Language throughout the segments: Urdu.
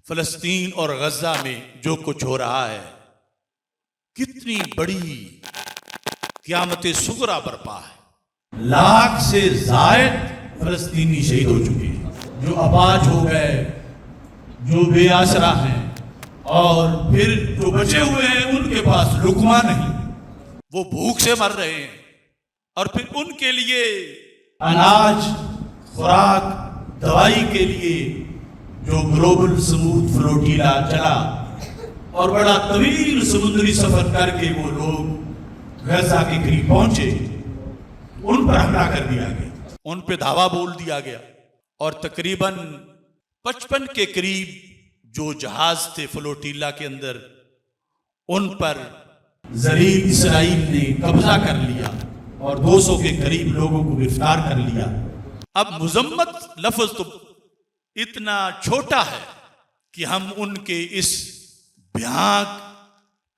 فلسطین اور غزہ میں جو کچھ ہو رہا ہے، کتنی بڑی قیامت صغریٰ برپا ہے۔ لاکھ سے زائد فلسطینی شہید ہو چکے ہیں، جو اباج ہو گئے، جو بے آسرا ہیں، اور پھر جو بچے ہوئے ہیں ان کے پاس لقمہ نہیں، وہ بھوک سے مر رہے ہیں، اور پھر ان کے لیے اناج، خوراک، دوائی کے لیے جو گلوبل سموتھ فلوٹیلا چلا اور بڑا طویل سمندری سفر کر کے وہ لوگ غزہ کے قریب پہنچے، ان پر حملہ کر دیا گیا، ان پہ دھاوا بول دیا گیا، اور تقریباً 55 کے قریب جو جہاز تھے فلوٹیلا کے اندر، ان پر ذلیل اسرائیل نے قبضہ کر لیا اور 200 کے قریب لوگوں کو گرفتار کر لیا۔ اب مذمت لفظ تو اتنا چھوٹا ہے کہ ہم ان کے اس بھیانک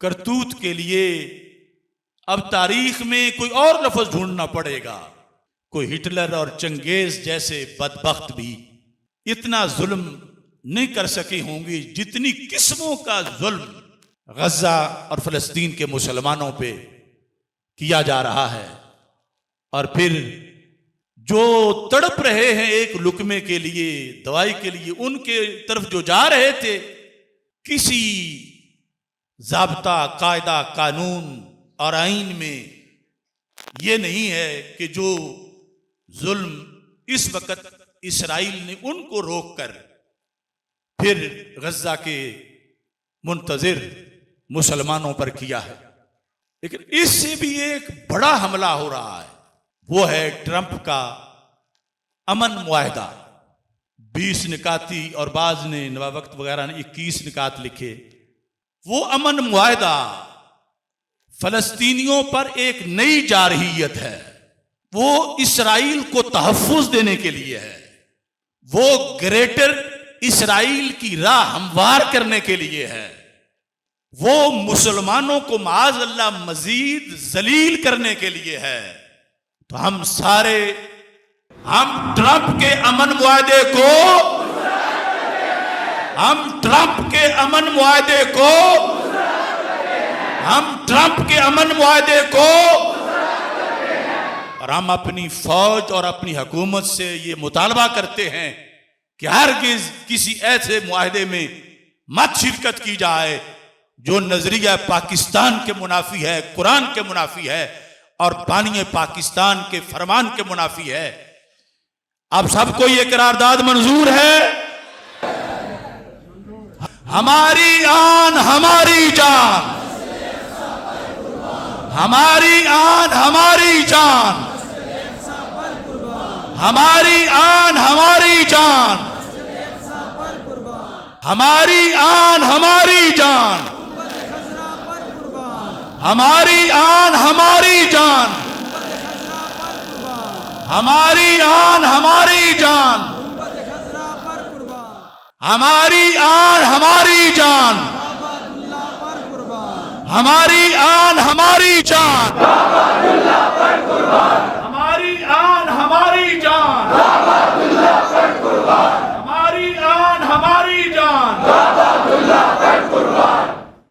کرتوت کے لیے اب تاریخ میں کوئی اور لفظ ڈھونڈنا پڑے گا۔ کوئی ہٹلر اور چنگیز جیسے بدبخت بھی اتنا ظلم نہیں کر سکے ہوں گے جتنی قسموں کا ظلم غزہ اور فلسطین کے مسلمانوں پہ کیا جا رہا ہے، اور پھر جو تڑپ رہے ہیں ایک لقمے کے لیے، دوائی کے لیے، ان کے طرف جو جا رہے تھے، کسی ضابطہ، قاعدہ، قانون اور آئین میں یہ نہیں ہے کہ جو ظلم اس وقت اسرائیل نے ان کو روک کر پھر غزہ کے منتظر مسلمانوں پر کیا ہے، لیکن اس سے بھی ایک بڑا حملہ ہو رہا ہے، وہ ہے ٹرمپ کا امن معاہدہ۔ 20 نکاتی اور بعض نے وقت وغیرہ نے 21 نکات لکھے۔ وہ امن معاہدہ فلسطینیوں پر ایک نئی جارحیت ہے، وہ اسرائیل کو تحفظ دینے کے لیے ہے، وہ گریٹر اسرائیل کی راہ ہموار کرنے کے لیے ہے، وہ مسلمانوں کو معاذ اللہ مزید ذلیل کرنے کے لیے ہے۔ تو ہم سارے ٹرمپ کے امن معاہدے کو، ہم ٹرمپ کے امن معاہدے کو، ہم ٹرمپ کے امن معاہدے کو، اور ہم اپنی فوج اور اپنی حکومت سے یہ مطالبہ کرتے ہیں کہ ہرگز کسی ایسے معاہدے میں مت شرکت کی جائے جو نظریہ پاکستان کے منافی ہے، قرآن کے منافی ہے، اور بانی پاکستان کے فرمان کے منافی ہے۔ اب سب کو یہ قرارداد منظور ہے؟ ہماری آن ہماری جان، ہماری آن ہماری جان، ہماری آن ہماری جان، ہماری آن ہماری جان، ہماری آن ہماری جان، ہماری آن ہماری جان، ہماری آن ہماری جان، ہماری آن ہماری